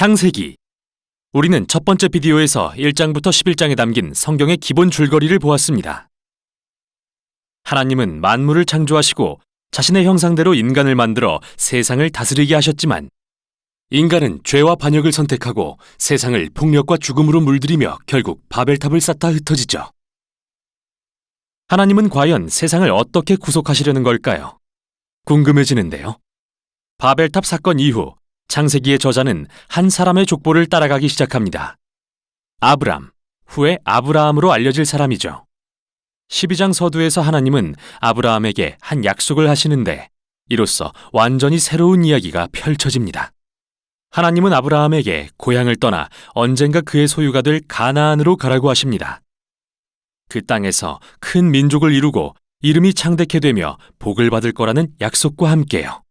창세기. 우리는 첫 번째 비디오에서 1장부터 11장에 담긴 성경의 기본 줄거리를 보았습니다. 하나님은 만물을 창조하시고 자신의 형상대로 인간을 만들어 세상을 다스리게 하셨지만 인간은 죄와 반역을 선택하고 세상을 폭력과 죽음으로 물들이며 결국 바벨탑을 쌓다 흩어지죠. 하나님은 과연 세상을 어떻게 구속하시려는 걸까요? 궁금해지는데요. 바벨탑 사건 이후 창세기의 저자는 한 사람의 족보를 따라가기 시작합니다. 아브람, 후에 아브라함으로 알려질 사람이죠. 12장 서두에서 하나님은 아브라함에게 한 약속을 하시는데 이로써 완전히 새로운 이야기가 펼쳐집니다. 하나님은 아브라함에게 고향을 떠나 언젠가 그의 소유가 될 가나안으로 가라고 하십니다. 그 땅에서 큰 민족을 이루고 이름이 창대케 되며 복을 받을 거라는 약속과 함께요.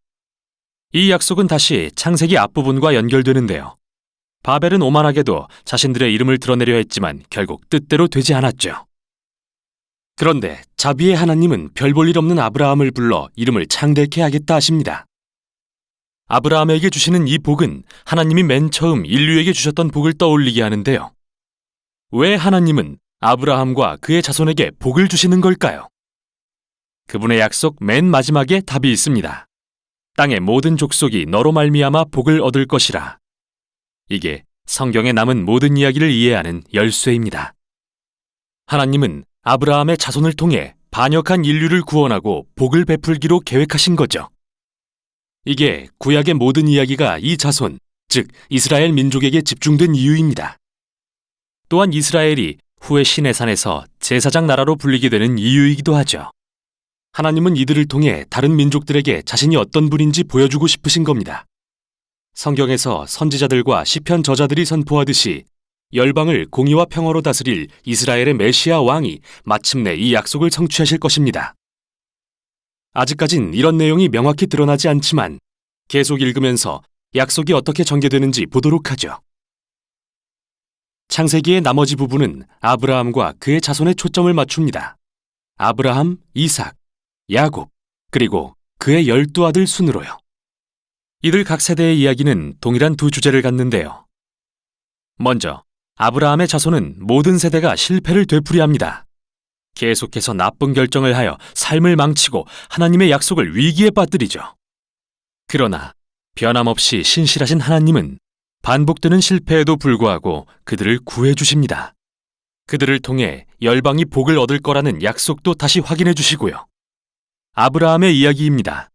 이 약속은 다시 창세기 앞부분과 연결되는데요. 바벨은 오만하게도 자신들의 이름을 드러내려 했지만 결국 뜻대로 되지 않았죠. 그런데 자비의 하나님은 별 볼 일 없는 아브라함을 불러 이름을 창대케 하겠다 하십니다. 아브라함에게 주시는 이 복은 하나님이 맨 처음 인류에게 주셨던 복을 떠올리게 하는데요. 왜 하나님은 아브라함과 그의 자손에게 복을 주시는 걸까요? 그분의 약속 맨 마지막에 답이 있습니다. 땅의 모든 족속이 너로 말미암아 복을 얻을 것이라. 이게 성경에 남은 모든 이야기를 이해하는 열쇠입니다. 하나님은 아브라함의 자손을 통해 반역한 인류를 구원하고 복을 베풀기로 계획하신 거죠. 이게 구약의 모든 이야기가 이 자손, 즉 이스라엘 민족에게 집중된 이유입니다. 또한 이스라엘이 후에 시내산에서 제사장 나라로 불리게 되는 이유이기도 하죠. 하나님은 이들을 통해 다른 민족들에게 자신이 어떤 분인지 보여주고 싶으신 겁니다. 성경에서 선지자들과 시편 저자들이 선포하듯이 열방을 공의와 평화로 다스릴 이스라엘의 메시아 왕이 마침내 이 약속을 성취하실 것입니다. 아직까진 이런 내용이 명확히 드러나지 않지만 계속 읽으면서 약속이 어떻게 전개되는지 보도록 하죠. 창세기의 나머지 부분은 아브라함과 그의 자손에 초점을 맞춥니다. 아브라함, 이삭, 야곱, 그리고 그의 12아들 순으로요. 이들 각 세대의 이야기는 동일한 두 주제를 갖는데요. 먼저 아브라함의 자손은 모든 세대가 실패를 되풀이합니다. 계속해서 나쁜 결정을 하여 삶을 망치고 하나님의 약속을 위기에 빠뜨리죠. 그러나 변함없이 신실하신 하나님은 반복되는 실패에도 불구하고 그들을 구해주십니다. 그들을 통해 열방이 복을 얻을 거라는 약속도 다시 확인해 주시고요. 아브라함의 이야기입니다.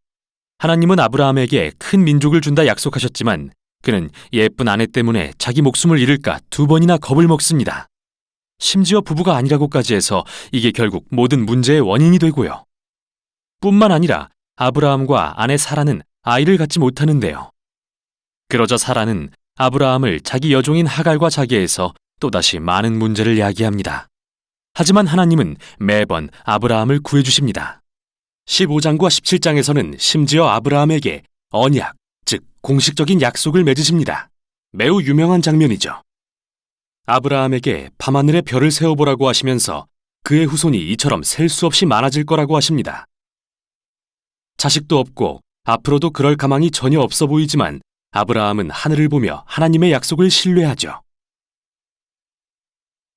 하나님은 아브라함에게 큰 민족을 준다 약속하셨지만 그는 예쁜 아내 때문에 자기 목숨을 잃을까 2번이나 겁을 먹습니다. 심지어 부부가 아니라고까지 해서 이게 결국 모든 문제의 원인이 되고요. 뿐만 아니라 아브라함과 아내 사라는 아이를 갖지 못하는데요. 그러자 사라는 아브라함을 자기 여종인 하갈과 자기해서 또다시 많은 문제를 야기합니다. 하지만 하나님은 매번 아브라함을 구해주십니다. 15장과 17장에서는 심지어 아브라함에게 언약, 즉 공식적인 약속을 맺으십니다. 매우 유명한 장면이죠. 아브라함에게 밤하늘에 별을 세어보라고 하시면서 그의 후손이 이처럼 셀 수 없이 많아질 거라고 하십니다. 자식도 없고 앞으로도 그럴 가망이 전혀 없어 보이지만 아브라함은 하늘을 보며 하나님의 약속을 신뢰하죠.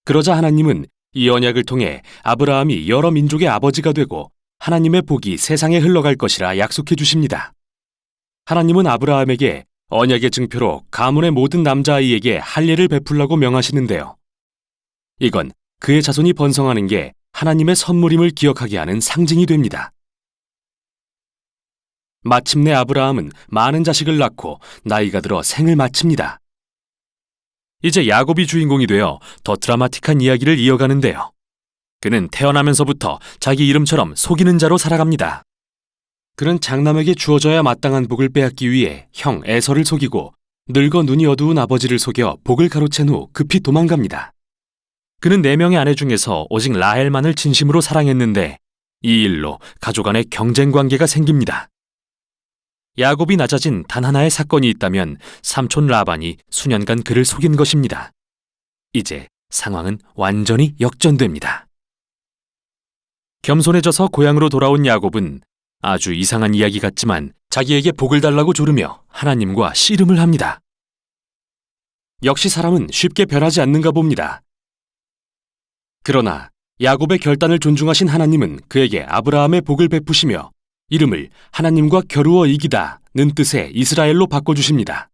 그러자 하나님은 이 언약을 통해 아브라함이 여러 민족의 아버지가 되고 하나님의 복이 세상에 흘러갈 것이라 약속해 주십니다. 하나님은 아브라함에게 언약의 증표로 가문의 모든 남자아이에게 할례를 베풀라고 명하시는데요. 이건 그의 자손이 번성하는 게 하나님의 선물임을 기억하게 하는 상징이 됩니다. 마침내 아브라함은 많은 자식을 낳고 나이가 들어 생을 마칩니다. 이제 야곱이 주인공이 되어 더 드라마틱한 이야기를 이어가는데요. 그는 태어나면서부터 자기 이름처럼 속이는 자로 살아갑니다. 그는 장남에게 주어져야 마땅한 복을 빼앗기 위해 형 에서를 속이고 늙어 눈이 어두운 아버지를 속여 복을 가로챈 후 급히 도망갑니다. 그는 4명의 아내 중에서 오직 라헬만을 진심으로 사랑했는데 이 일로 가족 간의 경쟁 관계가 생깁니다. 야곱이 낮아진 단 하나의 사건이 있다면 삼촌 라반이 수년간 그를 속인 것입니다. 이제 상황은 완전히 역전됩니다. 겸손해져서 고향으로 돌아온 야곱은 아주 이상한 이야기 같지만 자기에게 복을 달라고 조르며 하나님과 씨름을 합니다. 역시 사람은 쉽게 변하지 않는가 봅니다. 그러나 야곱의 결단을 존중하신 하나님은 그에게 아브라함의 복을 베푸시며 이름을 하나님과 겨루어 이기다는 뜻의 이스라엘로 바꿔주십니다.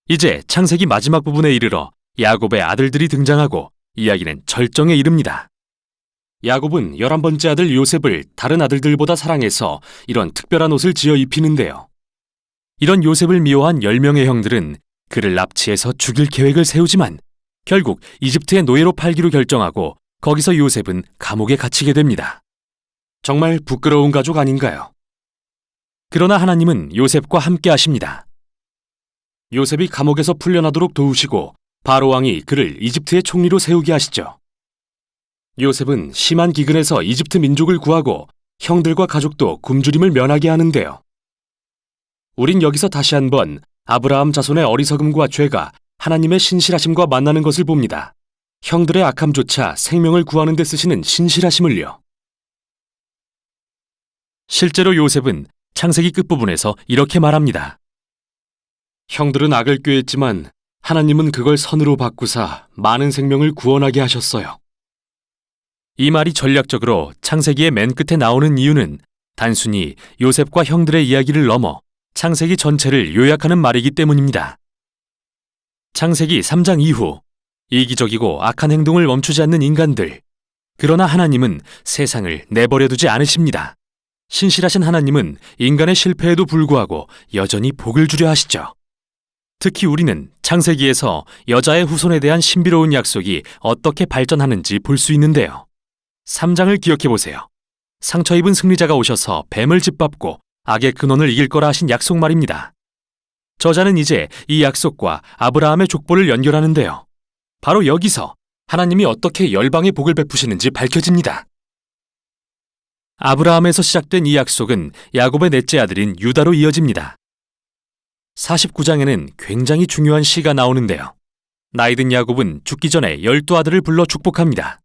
이제 창세기 마지막 부분에 이르러 야곱의 아들들이 등장하고 이야기는 절정에 이릅니다. 야곱은 11번째 아들 요셉을 다른 아들들보다 사랑해서 이런 특별한 옷을 지어 입히는데요. 이런 요셉을 미워한 10명의 형들은 그를 납치해서 죽일 계획을 세우지만 결국 이집트의 노예로 팔기로 결정하고 거기서 요셉은 감옥에 갇히게 됩니다. 정말 부끄러운 가족 아닌가요? 그러나 하나님은 요셉과 함께 하십니다. 요셉이 감옥에서 풀려나도록 도우시고 바로 왕이 그를 이집트의 총리로 세우게 하시죠. 요셉은 심한 기근에서 이집트 민족을 구하고 형들과 가족도 굶주림을 면하게 하는데요. 우린 여기서 다시 한번 아브라함 자손의 어리석음과 죄가 하나님의 신실하심과 만나는 것을 봅니다. 형들의 악함조차 생명을 구하는 데 쓰시는 신실하심을요. 실제로 요셉은 창세기 끝부분에서 이렇게 말합니다. 형들은 악을 꾀했지만 하나님은 그걸 선으로 바꾸사 많은 생명을 구원하게 하셨어요. 이 말이 전략적으로 창세기의 맨 끝에 나오는 이유는 단순히 요셉과 형들의 이야기를 넘어 창세기 전체를 요약하는 말이기 때문입니다. 창세기 3장 이후 이기적이고 악한 행동을 멈추지 않는 인간들. 그러나 하나님은 세상을 내버려두지 않으십니다. 신실하신 하나님은 인간의 실패에도 불구하고 여전히 복을 주려 하시죠. 특히 우리는 창세기에서 여자의 후손에 대한 신비로운 약속이 어떻게 발전하는지 볼 수 있는데요. 3장을 기억해 보세요. 상처 입은 승리자가 오셔서 뱀을 짓밟고 악의 근원을 이길 거라 하신 약속 말입니다. 저자는 이제 이 약속과 아브라함의 족보를 연결하는데요. 바로 여기서 하나님이 어떻게 열방의 복을 베푸시는지 밝혀집니다. 아브라함에서 시작된 이 약속은 야곱의 넷째 아들인 유다로 이어집니다. 49장에는 굉장히 중요한 시가 나오는데요. 나이든 야곱은 죽기 전에 12아들을 불러 축복합니다.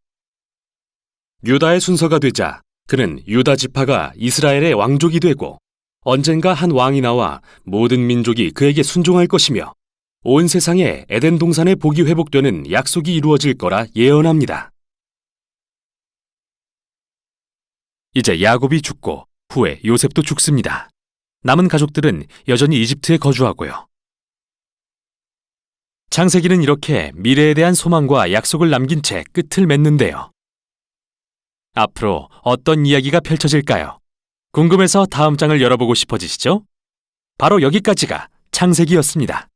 유다의 순서가 되자 그는 유다 지파가 이스라엘의 왕족이 되고 언젠가 한 왕이 나와 모든 민족이 그에게 순종할 것이며 온 세상에 에덴 동산의 복이 회복되는 약속이 이루어질 거라 예언합니다. 이제 야곱이 죽고 후에 요셉도 죽습니다. 남은 가족들은 여전히 이집트에 거주하고요. 창세기는 이렇게 미래에 대한 소망과 약속을 남긴 채 끝을 맺는데요. 앞으로 어떤 이야기가 펼쳐질까요? 궁금해서 다음 장을 열어보고 싶어지시죠? 바로 여기까지가 창세기였습니다.